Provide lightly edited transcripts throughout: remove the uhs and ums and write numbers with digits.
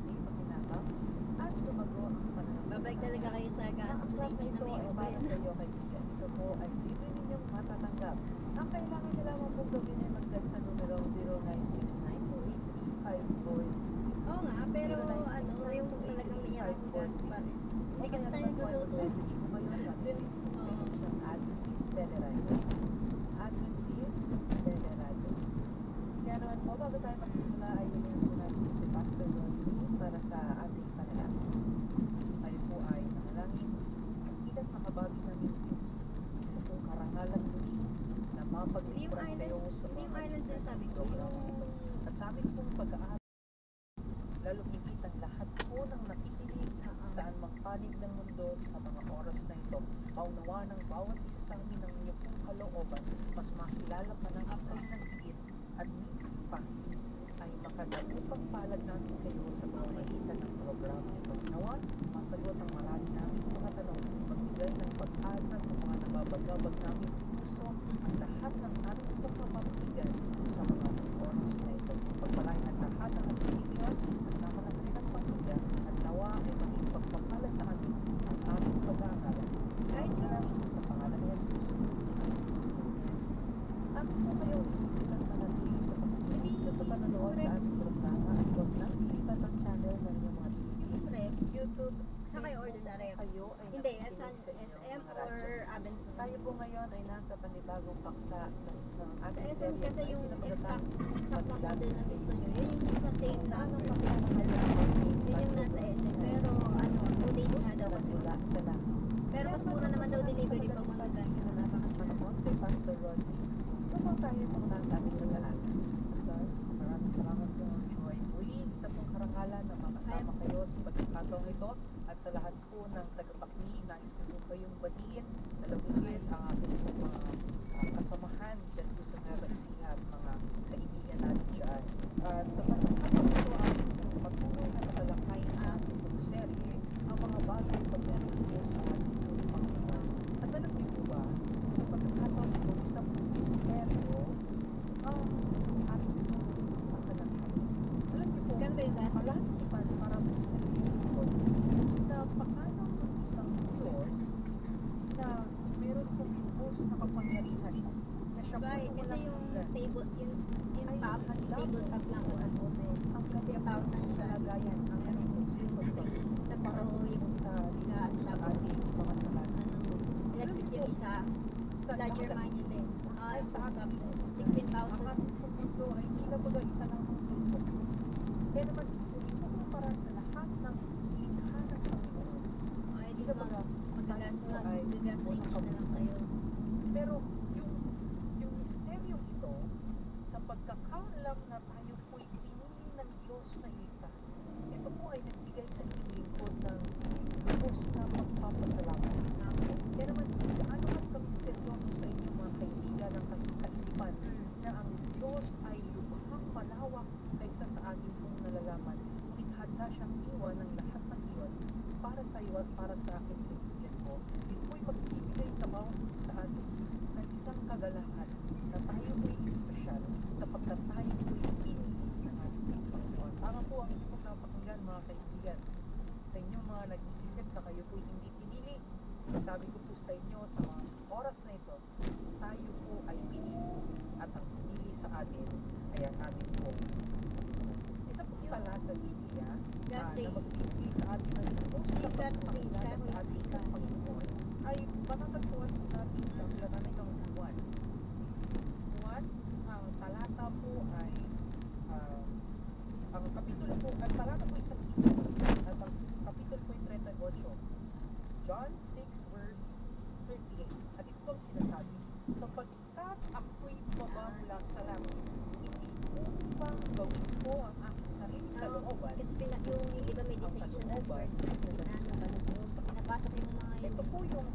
hindi pakinabang at lumago ang pananamit. Babalik talaga kayo sa gas Ang swap range na ito may ay para oven. sa iyo kaibigan. Ito po ay libre ninyong matatanggap. Ang kailangan nyo lamang pong gawin ay mag-text sa numero 0969-283-54 gagawin. Oo nga, pero ano, yung talagang may gas pa rin. Hindi kasi tayo nagluluto. Siyang Adventist Teleradio. Adventist Teleradio. Kaya naman po, bago tayo magsimula, ay hinihan po natin si Pastor Rodney para sa ating panalangin. Tayo po ay manalangin. Ikat makabawi namin Diyos. Isa pong karangalan muli na Hindi yung mapag-ipuran island, kayo sa hindi yung mga island sinasabi ko, programa yung... ito. At sa amin pong pag-aaral, lalo higit ang lahat po ng nakikinig saan mang panig ng mundo sa mga oras na ito. Maunawa ng bawat isa sa amin ang inyong pong kalooban, mas makilala pa namin kayo ng higit at minsan pa ay makadagupang palad namin kayo sa pamamagitan ng programa ito. Nawa, masagot ang marami namin mga tanong, magbigay ng pag-asa sa mga nababagabag namin puso, ang lahat ng aming pong mapapatigan sa mga oras na ito. Pagpalain ang lahat ng ating Pilipinas, kasama ng kanilang pamilya, at nawa ay maging pagpapala sa amin ang aming pag-aaral. Kahit namin sa pangalan ni Jesus. Amin po kayo ipitan manatili sa pagkikinig sa panonood sa ating programa at huwag nang ilipat ang channel ng inyong mga Yung rep, YouTube, saan kayo Facebook, order na rep? kayo ay Hindi, nakikinig at saan? sa inyong SM mga or radyo. Abenson? Tayo po ngayon ay nasa panibagong paksa ng Sa ating SM serye kasi na yung pinamagatang exact na Paglalang model na ng gusto nyo, Pilipinas. yun yung same Kung number, anong same model paksa number. ng Yun yung nasa SM, pero ano, 2 days nga daw kasi mula mag- sa langit. Pero mas mura naman daw delivery pag magkakain sa Panahon kay Pastor Rodney. Tupang tayo po na ang ating pag-aaral. Pastor, maraming salamat po. Joy muli, isa pong karangalan na makasama kayo sa pagkakataong ito at sa lahat po ng tagapakinig. Nais ko po kayong batiin, nalawigin ang ating po mga kasamahan dyan po sa Nueva Ecija at mga kaibigan natin dyan. At sa pagkakataong ito, ating po patuloy na tatalakayin sa ating pong serye ang mga bagay pagdating po sa ating pong Panginoon. At alam niyo po ba, sa pagkakataong ito, isang misteryo ang ating pong tatalakayin. Alam niyo po, Ganun ba yung gas? palaisipan para po sa Pilipinas na paano ang isang Diyos na meron pong lubos na kapangyarihan na siya po Sabay, yung kasi walang yung hanggan. table, yung Ay, top, yung handa table po top lang ko ito. ng open. Ang 16,000 siya. kalagayan ang Meron ating pong sitwasyon. tatlo yung gas, sa tapos ating mga salamat. ano, electric yung isa, Sa larger lahat man yun din. ay sa Top ating din. ang 16,000. ating pong mundo ay tila baga isa lang ang mundo. Kaya naman, hindi po para sa lahat ng likha ng Panginoon. Ay, di Tila ba, baga, magagas tayo po ay age na lang kayo. Pero yung misteryong ito, sa pagkakaalam na tayo po'y pinili ng Diyos na iligtas, ito po ay nagbigay sa inyong lingkod ng lubos na pagpapasalamat. Kaya naman, gaano man kamisteryoso sa inyong mga kaibigan ng kaisipan na ang Diyos ay lubhang malawak kaysa sa ating pong nalalaman. Ngunit handa siyang iwan ng lahat ng iyon para sa iyo at para sa akin kaibigan ko. Yun po'y magbibigay sa bawat isa sa atin ng isang kagalakan na tayo po'y espesyal sapagkat tayo po'y pinili ng ating Panginoon. Tama po ang inyong napakinggan mga kaibigan. Sa inyong mga nag-iisip na kayo po'y hindi pinili, sinasabi ko po sa inyo sa mga oras na ito, tayo po ay pinili at ang pinili sa atin ay ang ating po. Isa pong pala sa Biblia Gas na rate. magbibigay sa atin ng lubos na Yung gas rate, pagpapakilala kaya sa ating Panginoon ay matatagpuan po natin sa Aklat ng Juan. Juan, ang talata po ay ang kapitulo po, ang talata po ay 11 at ang kapitulo po ay 38. John 6 verse 38. At ito ang sinasabi, sapagkat ako'y bumabala sa langit, hindi upang gawin ko ang aking sariling kalooban. Kasi yung iba may distinction as first, first na ginano, so pinapasok yung mga yun. Ito po yung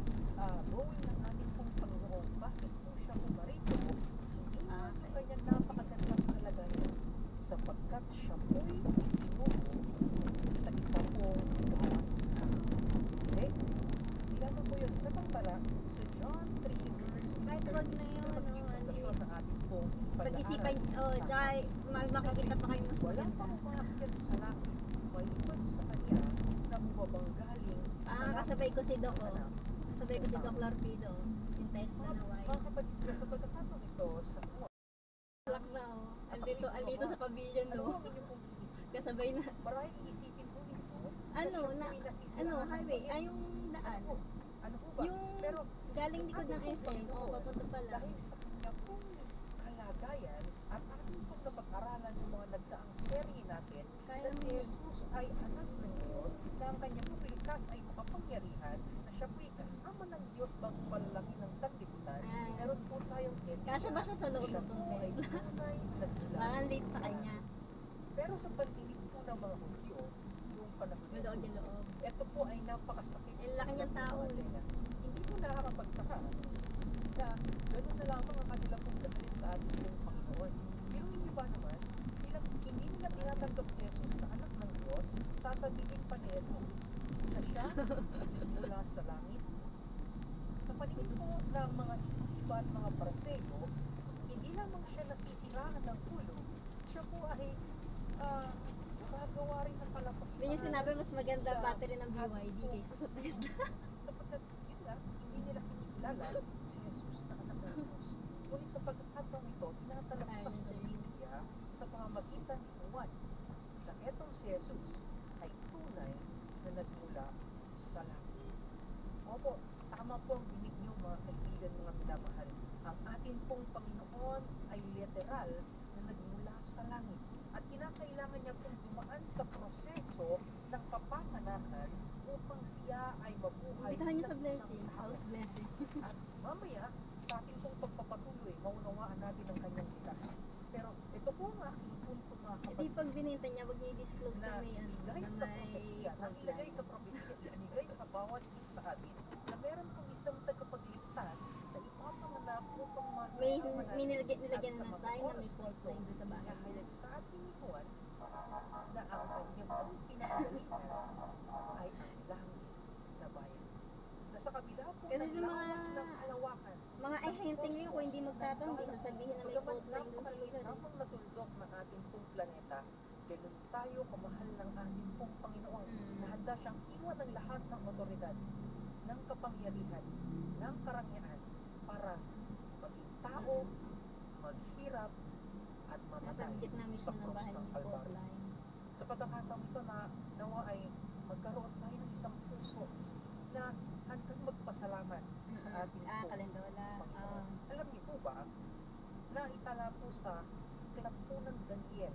role ng ating pong Panginoon. Bakit po siya pumarito? Hindi naman yung kanyang napakagandang kalagayan sapagkat siya po'y isinugo sa isa pong gawa. Okay? Hindi lamang po yun. Isa pang pala, sa John 3 verse Kahit wag na yun, ano sa ating pong pag-isipan, tsaka makikita pa kayo mas walang maganda. pang umakyat sa langit maliban sa kanya na bumabanggaling sa langit. Kasabay ko si Doc, Anak. kasabay ko si Doc Larpido, yung test na naway. Mga kapatid ko, sa pagkakataong ito, sa Lock na, andito sa pavilion, ano no? ang inyong pong iisipin? Kasabay na. Marahil iisipin po ninyo Ano, siya na, po'y nasisiraan ano, ng highway, Panginoon. ay yung daan. Ano po ba? Yung Pero galing likod ng ating SM, Panginoon, o papunta pa lang. dahil sa kanya pong kalagayan at ating pong napag-aralan yung mga nagdaang serye natin Kaya na si mo yun. Jesus ay anak ng Diyos na ang kanyang pong likas ay makapangyarihan na siya po'y kasama ng Diyos bago palalaki ng sanlibutan. Ah. Meron po tayong Kasya ba siya sa loob siya ng po ay Tesla? tunay na dula Parang late sa sa kanya. pero sa pandinig po ng mga Hudyo, yung panahon ni Madoog yung Jesus, loob. ito po ay napakasakit. Eh, laki niyang tao eh. Hindi po nakakapagtaka na gano'n na lamang ang kanila pong dalhin sa ating pong Panginoon. Pero hindi ba naman, hindi nila tinatanggap si Jesus na anak ng Diyos, sasabihin pa ni Jesus na siya mula sa langit. Sa paningin po ng mga iskriba at mga pariseo, hindi lamang siya nasisiraan ng ulo, siya po ay gumagawa rin ng palapasan. Hindi niya sinabi mas maganda sa battery ng BYD ating pong- kaysa sa Tesla. sapagkat yun nga, hindi nila kinikilala si Jesus na anak ng Diyos. Ngunit sa pagkakataon ito, tinatalastas Ayun, ng Jay. Biblia sa pamamagitan ni Juan na etong si Jesus ay tunay na nagmula sa langit. Opo, tama po ang dinig niyo mga kaibigan, mga minamahal. Ang atin pong Panginoon ay literal na nagmula sa langit. At kinakailangan niya pong dumaan sa proseso ng kapanganakan upang siya ay mabuhay Imbitahan niyo sa bilang blessings, isang tao. house blessing. At mamaya, sa ating pong pagpapatuloy, maunawaan natin ang kanyang likas. Pero ito po ang aking punto mga Eh di kapatid. pag binenta niya, wag niya i-disclose na may ano, ibigay na sa may propesiya, na fault ilagay line. sa propesiya, ibigay sa bawat isa sa atin na meron pong isang tagapagligtas na ipapanganak upang May makasama natin. nilagyan At sa ng mga sign na may oras fault ito, line doon sa bahay. ihayag sa atin ni Juan na ang kanyang pong pinagalingan ay ang langit na bayan. Na sa kabila po Kasi ng sa mga- lawak ng kalawakan, Mga ahente ngayon, kung hindi magtatanggi, sasabihin na may fault line doon sa lugar. Eh. Habang natuldok ng ating pong planeta, ganun tayo kamahal ng ating pong Panginoon na handa siyang iwan ang lahat ng otoridad, ng kapangyarihan, ng karangyaan para maging tao, maghirap, at Nasa mamatay gitna mismo sa ng krus bahay ng may fault Kalbaryo. line. Sa pagkakataon ito na nawa ay magkaroon tayo ng isang puso na handang magpasalamat sa ating pong Kalendola. Panginoon. Alam niyo po ba, na itala po sa aklat po ng Daniel,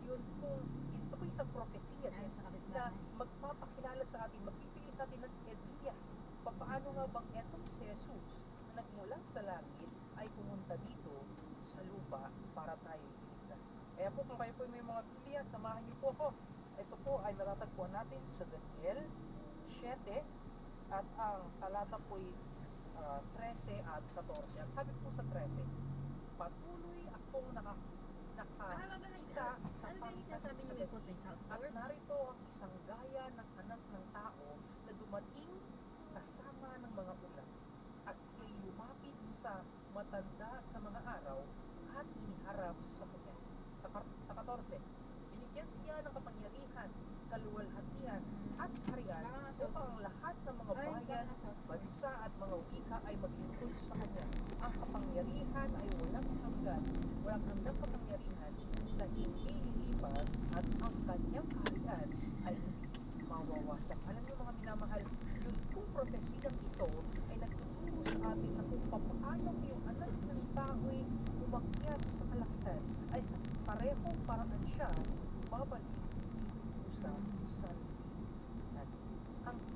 yun po, ito po isang propesiya Ano sa na kapitbahay. magpapakilala sa atin, magbibigay sa atin ng idea. Paano nga bang etong si Jesus na nagmula sa langit ay pumunta dito sa lupa para tayo iligtas. Kaya po kung kayo po may mga Biblia, samahan niyo po ako. Ito po ay matatagpuan natin sa Daniel 7 at ang talata po ay 13 at 14. At sabi po sa 13, patuloy akong nakakita sa Ano ba yung pagitan sinasabi niyo sa may fault line? South at Forbes? narito ang isang gaya ng anak ng tao na dumating kasama ng mga ulam at siya'y lumapit sa matanda sa mga araw at iniharap sa kanya. Sa 14, binigyan siya ng kapangyarihan, kaluwalhatian at harian upang ang lahat ng mga bayan, bansa at mga wika ay maglingkod sa kanya. Ang kapangyarihan ay walang hanggan kapangyarihan na hindi lilipas at ang kanyang kaharian ay hindi mawawasak. Alam niyo mga minamahal, yung kung propesiyang ito ay nagtuturo sa atin na kung paano yung anak ng tao'y umakyat sa kalangitan ay sa parehong paraan siya babalik dito sa sanlibutan.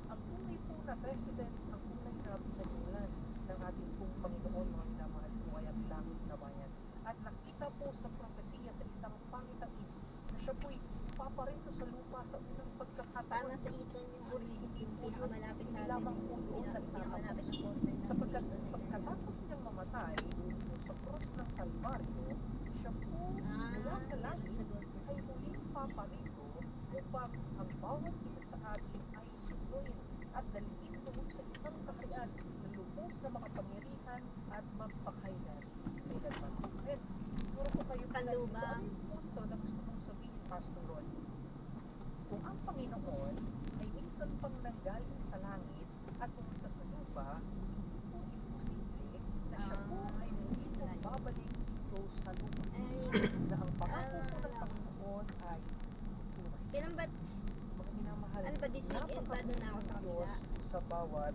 Ang tunay po na residence, ang tunay na pinagmulan ng ating pong Panginoon, mga minamahal po ay ang langit na bayan. At nakita po sa propesiya sa isang pangitain na siya po'y paparito sa lupa sa unang Parang pagkakataon. nasa Eton yung Hindi po yun, pinakamalapit sa hindi atin. lamang po doon Pinakamalapit na fault line nasa sapagkat Eton na area. pagkatapos niyang mamatay dito sa cross ng Kalbaryo, siya po mula sa langit sa Gold Coast. ay muling paparito upang ang bawat isa sa atin ay sunduin at dalhin tungo sa isang kaharian na lubos na makapangyarihan at magpakailan. Kailanman. Ngayon, siguro po kayo Kalubang. ano yung punto na gusto kong sabihin, Pastor Ron? Kung ang Panginoon ay minsan pang nanggaling sa langit at pumunta sa lupa, hindi po imposible na siya po ay muli po babalik dito sa lupa. Ay, Na ang pangako po ng Panginoon ay Kailan ba, Mga minamahal. ano ba, this weekend ba doon ako sa kabila? Diyos sa bawat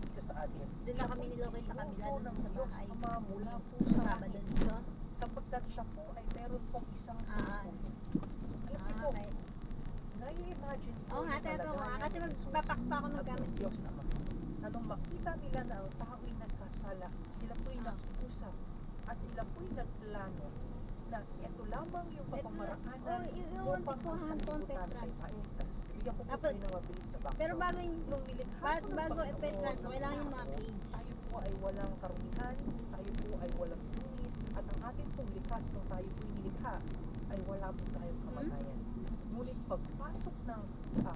isa sa atin. Doon na kami nilokay sa kabila, Sinugo doon ng sa Diyos bahay. Ama mula po sa Sabado langit. dito. Sapagkat siya po ay meron pong isang Ah, puso. Alam niyo po, okay. nai-imagine ko Oo nga, yung teto ko nga. kalagayan Kasi ni Jesus magpapak pa ako ng at gamit. ng Diyos Ama. Na nung makita nila na ang tao'y nagkasala, sila po'y Ah. nag-usap at sila po'y nagplano na ito lamang yung pamamaraanan yung upang ang sanlibutan ay mailigtas. Bigyan ko po Dapat- kayo ng mabilis na background. Pero bago yung, Nung nilikha bago, po ng bago Panginoon i-trans mo, ang kailangan yung mga tao, page. tayo po ay walang karumihan, tayo po ay walang tunis, at ang ating pong likas nung tayo po nilikha ay wala po tayong kamatayan. Ngunit pagpasok ng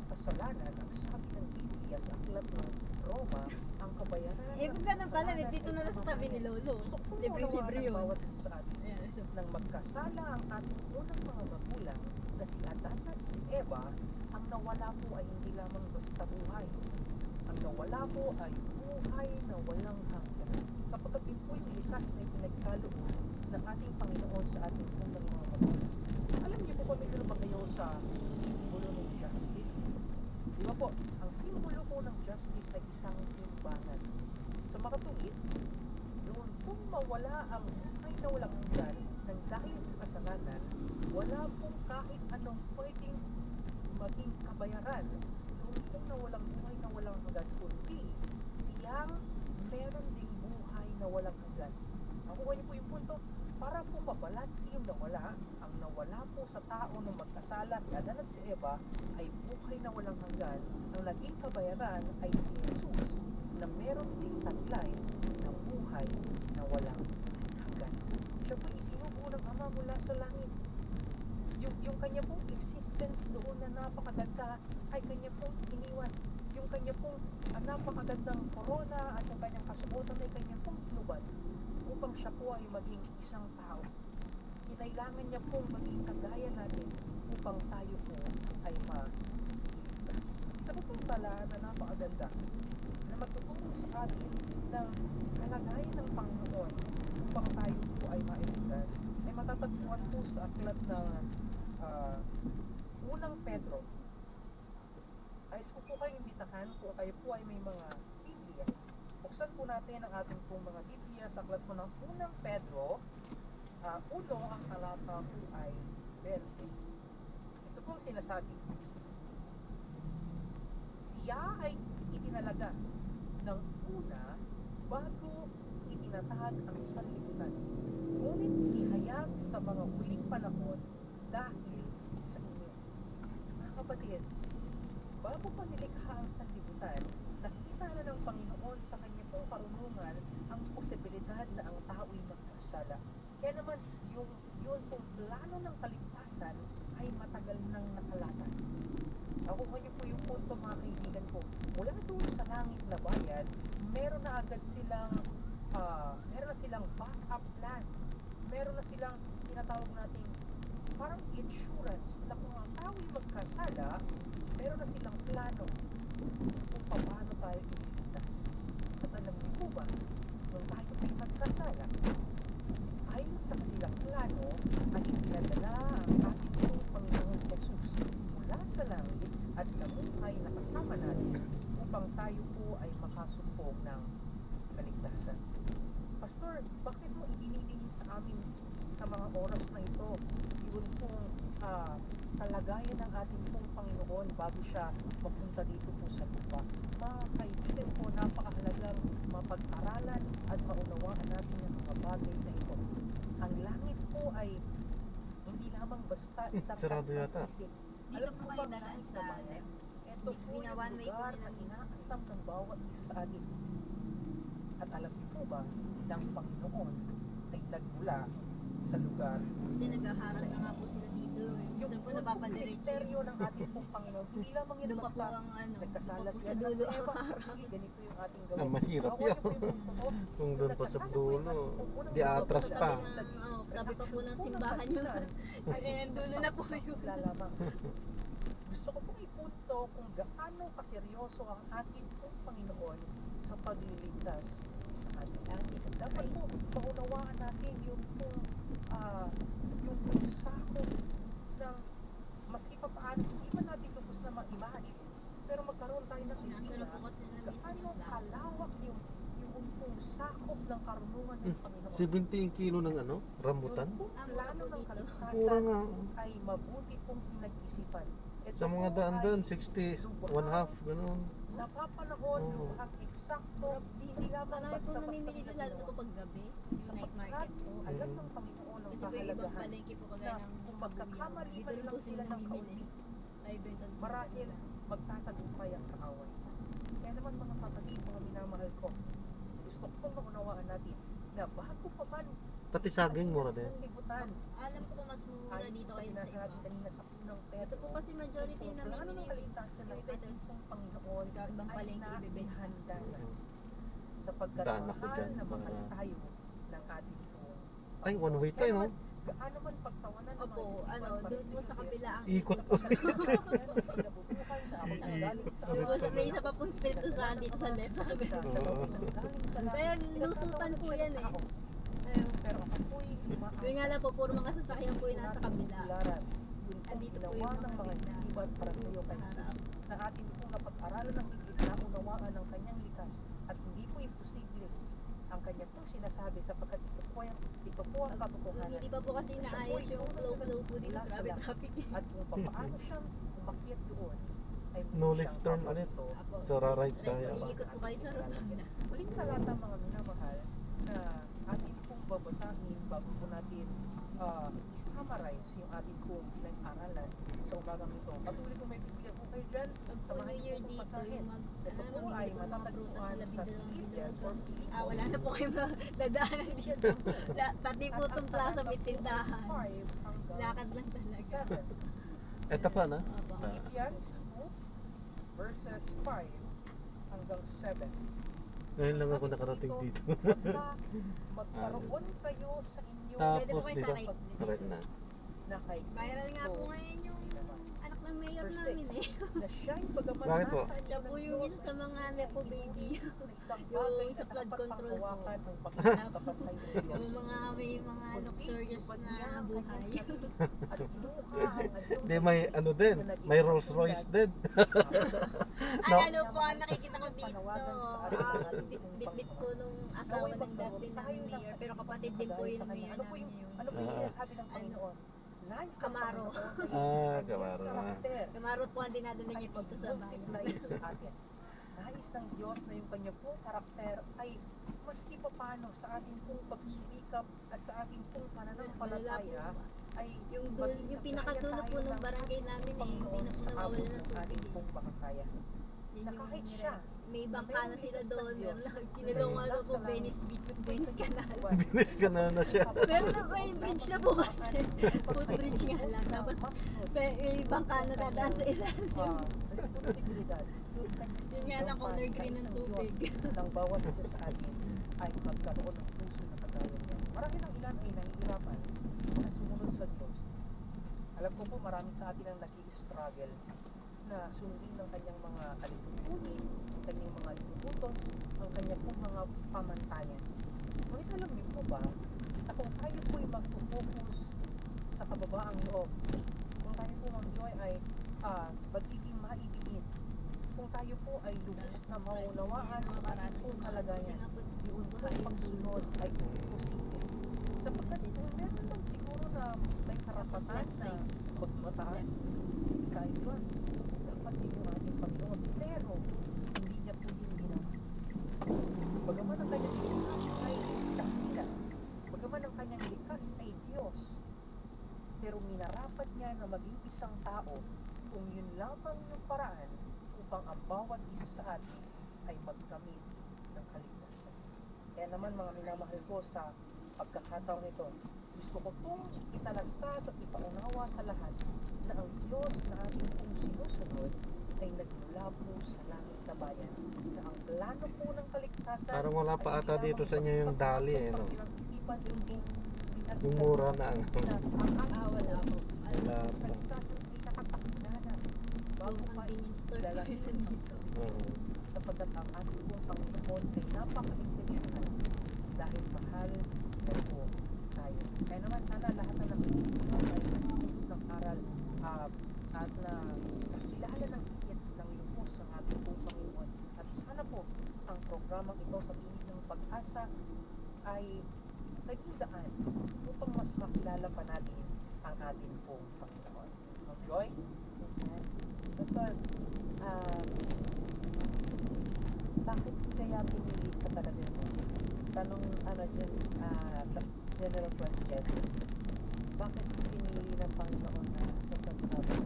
kasalanan, ang sabi ng Biblia sa aklat ng Roma, ang kabayaran Eh, kung ganun pala, may dito na sa tabi ni Lolo. Gusto ko Libre-libre ng yun. bawat isa sa atin nang magkasala ang ating unang mga magulang na si Adan at si Eva, ang nawala po ay hindi lamang basta buhay. Ang nawala po ay buhay na walang hanggan. Sapagkat yun po'y likas na ipinagkaloob ng ating Panginoon sa ating unang mga magulang. Alam niyo po, pamilya ba kayo sa simbolo ng justice? Di ba po, ang simbolo po ng justice ay isang timbangan. Sa makatuwid, noon kung mawala ang buhay na walang hanggan nang dahil sa kasalanan, wala pong kahit anong pwedeng maging kabayaran noon kung nawalang buhay na walang hanggan, kundi siyang meron ding buhay na walang hanggan. Nakuha niyo po yung punto, para po mabalansi yung nawala, ang nawala po sa tao nung magkasala si Adan at si Eva ay buhay na walang hanggan. Ang naging kabayaran ay si Jesus na meron ding taglay na buhay na walang hanggan. Siya po isinugo ng Ama mula sa langit. Yung kanya pong existence doon na napakaganda ay kanya pong iniwan. Yung kanya pong napakagandang corona at yung kanyang kasuotan ay kanya pong tinubad upang siya po ay maging isang tao. Kinailangan niya pong maging kagaya natin upang tayo po ay maligtas. Isa pa pong tala na napakaganda na magtuturo sa atin ng kalagayan ng Panginoon upang tayo po ay mailigtas ay matatagpuan po sa aklat ng unang Pedro. Ayos ko po kayo imbitahan kung kayo po ay may mga Biblia. Buksan po natin ang ating pong mga Biblia sa aklat po ng unang Pedro. Uno, ang talata po ay 20. Ito po ang sinasabi. Siya ay itinalaga ng una bago itinatahag ang sanlibutan. Ngunit ihayag sa mga huling panahon dahil sa inyo. Mga kapatid, bago pa nilikha ang sanlibutan, nakita na ng Panginoon sa kanya pong karunungan ang posibilidad na ang tao'y magkasala. Kaya naman, yun pong plano ng kaligtasan ay matagal nang nakalatan. Ako niyo po yung punto, mga kaibigan ko. Mula doon sa langit na bayan, meron na agad silang backup plan. Meron na silang tinatawag nating parang insurance na kung ang tao'y magkasala, meron na silang plano kung paano tayo iligtas. At alam niyo po ba, nung tayo ay magkasala, ayon sa kanilang plano, ay ipinadala ang ating pong Panginoon Jesus mula sa langit at namuhay na kasama natin upang tayo po ay makasumpong ng kaligtasan. Pastor, bakit mo idinidinig sa amin sa mga oras na ito yun pong kalagayan ng ating pong Panginoon bago siya mapunta dito po sa lupa? Mga kaibigan po, napakahalagang mapag-aralan at maunawaan natin ang mga bagay na ito. Ang langit po ay hindi lamang basta isang Sarado yata. isip. Dito Alam po mo kayo ba, dadaan kahit sa naman, left. ito po yung One way po lugar nila na minsan. inaasam ng bawat isa sa atin. At alam niyo po ba, ng Panginoon ay nagmula sa lugar. Hindi, naghaharap na nga po sila dito. Yung Minsan po napapadiretso. misteryo ng ating pong Panginoon, hindi lamang yan Doon pa po basta ang ano, nagkasala doon pa po si sa Adan dulo. at Eva. Sige, ganito yung ating gawin. Mahirap Ako, yan. ano po yung punto ko? Kung doon pa sa Nagkasala po yung dulo, ating pong unang di atras mga pa. kapatid. Tabi pa po ng Action simbahan yun. ay Ayan, dulo na po yun. lamang. Gusto ko pong ipunto kung gaano kaseryoso ang ating pong Panginoon sa pagliligtas sa atin. Dapat po maunawaan natin yung sakop ng maski pa paano, hindi man natin lubos na ma-imagine, pero magkaroon tayo ng Sinasarap idea po kasi na gaano minsan kalawak yung kung sakop ng karunungan ng Panginoon. 70 kilo ng ano? Rambutan? Yung Ah, plano mura ng po dito. Mura kaligtasan nga. ay mabuti pong pinag-isipan. Ito Sa mga po daan-daan, ay 60, one half, ganun. napapanahon, Oo. lubhang eksakto, hindi lamang Marami po basta-basta namimili dito, lalo na po ginawa. pag gabi, yung night market po. Alam ng Panginoon ang Kasi po yung ibang kahalagahan palengke po kagaya na ng kung Kabuyaw. magkakamali Dito man rin lang po sila sila ng namimili. kaunti, Ay, benta din sa marahil kanila. magtatagumpay ang kaaway. Kaya naman mga kapatid, mga minamahal ko, gusto kong maunawaan natin na bago pa man Pati saging mura din. sanlibutan, Alam ko po mas mura ayon dito sa kaysa sa sinasabi iba. kanina sa unang Ito Pedro, po kasi majority kung na plano ng namimili kaligtasan ng ating pong Panginoon sa ibang ay palengke ibebenta. naihanda na sapagkat Daan ako mahal dyan na mahal para- tayo ng ating pong Ay, one way Kaya tayo, no? naman, gaano man pagtawanan ng mga Opo, isipan ano, para doon po sa sa kabila ang Ikot Ako sa kinabubuhay na ako Ikot. galing sa Yung po sa may isa pa pong street to sa dito sa left sa kabila. Oo. Pero lusutan po yan eh. Pero ako po'y umaasa. Yung nga lang po, puro mga sasakyan po yung nasa kabila. Yun po Andito po ginawa yung ng mga mga bigla. isipan para sa iyo kay Sa harap. Jesus na atin pong napag-aralan ng higit na unawaan ng kanyang likas at hindi po imposible ang kanya pong sinasabi sapagkat ito po ang katotohanan. Hindi pa po kasi naayos yung flow po dito. Grabe traffic. At kung paano siyang umakyat doon ay No muli left siyang turn ulit. paparito. Apo. So, ra-right tayo. Iikot po kayo sa rotunda. Huling talata mga minamahal na atin pong babasahin bago po natin i-summarize yung ating pong pinag-aralan sa umagang ito. Patuloy kung may bibigyan po kayo dyan, Pag po samahan New niyo Year pong dito, basahin. yung Ito po ay matatagpuan sa Philippians or Filipos. wala na po kayo dadaanan dito. Pati po itong plaza may tindahan. 5 hanggang Lakad lang talaga. 7. Eto pa, na? Opo. Ah. Philippians 2 verses 5 hanggang 7. Ngayon lang ako nakarating dito. Magkaroon kayo sa inyong Pwede po Tapos kayo dito, sa right. correct na. na kay Viral nga po Kristo ngayon yung naman. anak ng mayor Verse namin 6, eh. na siya'y bagaman Bakit po? nasa Siya po yung isa sa mga nepo baby. Yung sa flood control po. Yung mga may mga luxurious na buhay. Hindi, may ano din, may Rolls Royce din. Ay, ano po ang nakikita ko dito. Bit-bit po nung asawa ng dati namin mayor. Pero kapatid din po yun ng mayor Ano po namin yung yun. ano po yung sinasabi ng Panginoon? Nais ng Camaro. Panginoon ay Ah, ang Camaro. karakter Kamarot po ang dinadala niya pagka sa bayan. multiply sa atin. Nais ng Diyos na yung kanya pong karakter ay maski pa paano sa ating pong pagsusumikap at sa ating pong pananampalataya ay Yung dun, yung pinakadulo po ng barangay namin eh, hindi na po nawawala ng tubig ating eh. pong makakaya. Yun Na yung kahit siya, may bangka na sila doon, meron lang, kinulungan ko po Venice Beach, Venice Canal. Binis ka na siya. Pero may bridge na po kasi, footbridge nga lang, tapos may bangka na dadaan sa ilalim. responsibilidad. Yun nga lang, color green ng tubig. Ng bawat isa sa atin ay magkaroon ng puso na kagaya niya. Marami ng ilan ay nahihirapan na sumunod sa Diyos. Alam ko po marami sa atin ang nag-i-struggle na sundin ng kanyang mga kalipunin, ang kanyang mga inuutos, ang kanyang pong mga pamantayan. Ngunit alam niyo po ba na kung tayo po'y mag-focus sa kababaang loob, kung tayo po mag-joy ay magiging maibigin, kung tayo po ay lubos na maunawaan ang ating pong kalagayan, yun po ang pagsunod ay posible. Sapagkat kung meron lang siguro na may karapatan na magmataas, kahit yun, dapat din yung ating Panginoon. Pero, hindi niya po yung ginawa. Bagaman ang kanyang likas ay dakila, bagaman ang kanyang likas ay Diyos, pero minarapat niya na maging isang tao kung yun lamang yung paraan upang ang bawat isa sa atin ay magkamit ng kaligtasan. Kaya naman mga minamahal ko sa pagkakataon ito, gusto ko pong italastas at ipaunawa sa lahat na ang Diyos na ating pong sinusunod ay nagmula po sa langit na bayan, na ang plano po ng kaligtasan Parang wala pa ata dito sa inyo yung dali eh, no? Yung mura na ang- Wala po. Wala pa. Kaligtasan ay nakatakdana bago Yung pa convenience store po lalaki yun dito. Oo. sapagkat ang ating pong Panginoon ay napaka-intentional dahil mahal na po tayo. Kaya naman sana lahat na nakikinig ay nanonood ng aral programang ito sa Tinig ng Pag-asa ay naging daan upang mas makilala pa natin ang ating pong Panginoon. Ma'am Joy? Pastor, bakit kaya pinili ka talaga mo? Tanong, general question. Bakit pinili ng Panginoon na sa pagsabi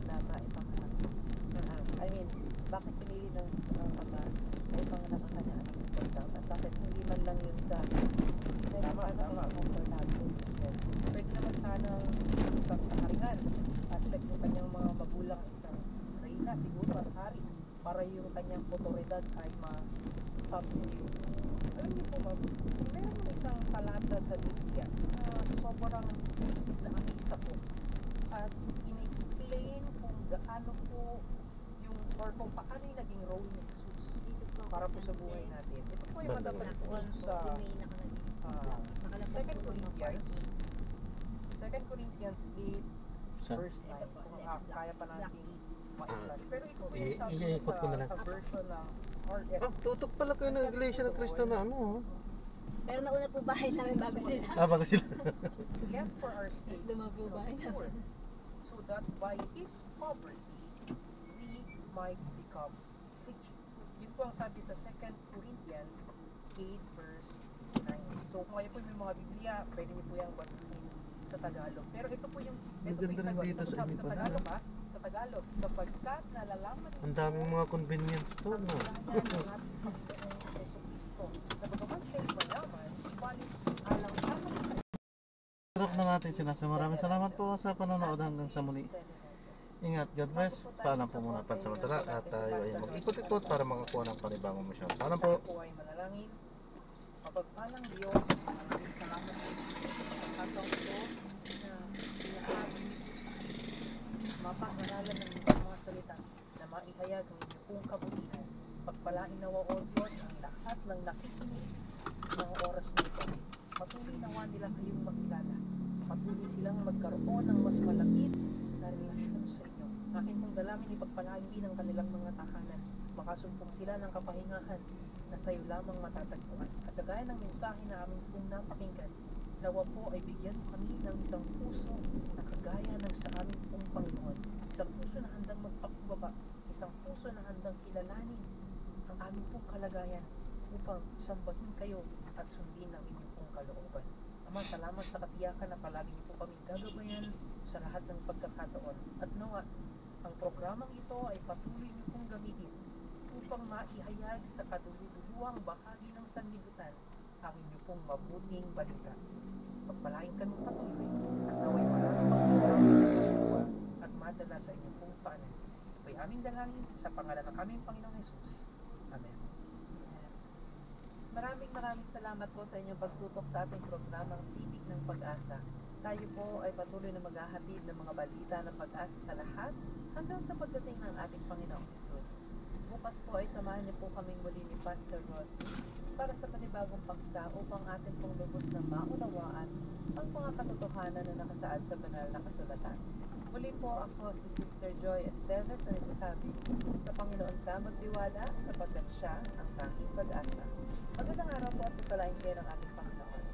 na maipanghati? I mean, bakit pinili ng Ama na ipanganak ang kanya anak ng pagsabi? At bakit hindi man lang yung sa Tama. Yes. Pwede naman sanang isang kaharingan at yung kanyang mga magulang isang reyna siguro at hari para yung kanyang otoridad ay ma-stop niyo. Alam niyo po ma'am, meron isang talata sa Biblia na sobrang naamisa ko at in-explain kung gaano po yung or kung paano yung naging role ni Jesus para po sa buhay natin. Ito po ay matatagpuan sa 2 Corinthians 8 Sa- verse 9 kung kaya pa natin mailan. Pero ito po yung I- sabi iikot ko na lang. sa version ng RSV. Tutok pala kayo ng Iglesia ng Cristo na ano. Pero nauna po bahay namin bago sila. Bago sila. Yet for our sake, Mas lumabo bahay the Lord, namin. so that by His poverty, we might become rich. Yun po ang sabi sa 2 Corinthians 8 verse 9. So kung kayo po may mga Biblia, pwede niyo po yung basahin sa Tagalog. Pero ito po yung Maganda rin sagot. dito Ito sa sabi iba sa pa, Tagalog no? ha? Sa Tagalog, sapagkat nalalaman Ang daming mga convenience to, ang no? kaya ng ating Panginoong Jesucristo. Na bagaman siya'y mayaman, subalit alang-alang sa Sarap na natin sinasa. Maraming salamat po sa panonood hanggang sa muli. Ingat, God bless. Paalam po muna pansamantala at tayo ay mag-ikot-ikot para makakuha ng panibagong misyon. Paalam po. po ay manalangin. Mapagpalang Diyos, maraming salamat po sa katong ito na pinahagi niyo po sa amin. Mapag-aralan ng inyong mga salita na maihayag ang inyong pong kabutihan. Pagpalain nawa o Diyos ang lahat ng nakikinig sa mga oras nito. Patuloy nawa nila kayong makilala. Patuloy silang magkaroon ng mas malapit na relasyon sa inyo. Akin pong dalangin ipagpalain din ang kanilang mga tahanan. Makasumpong sila ng kapahingahan na sa iyo lamang matatagpuan. At kagaya ng mensahe na aming pong napakinggan, nawa po ay bigyan kami ng isang puso na kagaya ng sa aming pong Panginoon. Isang puso na handang magpakumbaba, isang puso na handang kilalanin ang aming pong kalagayan upang sambahin kayo at sundin ang inyong pong kalooban. Ama, salamat sa katiyakan na palagi niyo po kami gagabayan sa lahat ng pagkakataon. At nawa, ang programang ito ay patuloy niyo pong gamitin upang maihayag sa kadululuhang bahagi ng sanlibutan ang inyong pong mabuting balita. Pagpalain kami patuloy at naway maraming pagkakataon at madala sa inyong pong paanan. Ito ay aming dalangin sa pangalan ng aming Panginoong Hesus. Amen. Maraming salamat po sa inyong pagtutok sa ating programang Tinig ng Pag-asa. Tayo po ay patuloy na maghahatid ng mga balita ng pag-asa sa lahat hanggang sa pagdating ng ating Panginoong Hesus. Bukas po ay samahan niyo po kaming muli ni Pastor Rodney para sa panibagong paksa upang atin pong lubos na maunawaan ang mga katotohanan na nakasaad sa banal na kasulatan. Muli po ako si Sister Joy Esteves na nagsasabi, sa Panginoon ka magtiwala sapagkat siya ang tanging pag-asa. Magandang araw po at pagpalain kayo ng ating Panginoon.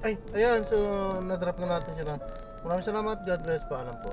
Ay, ayan, so na-drop na natin sila. Maraming salamat. God bless. Paalam po.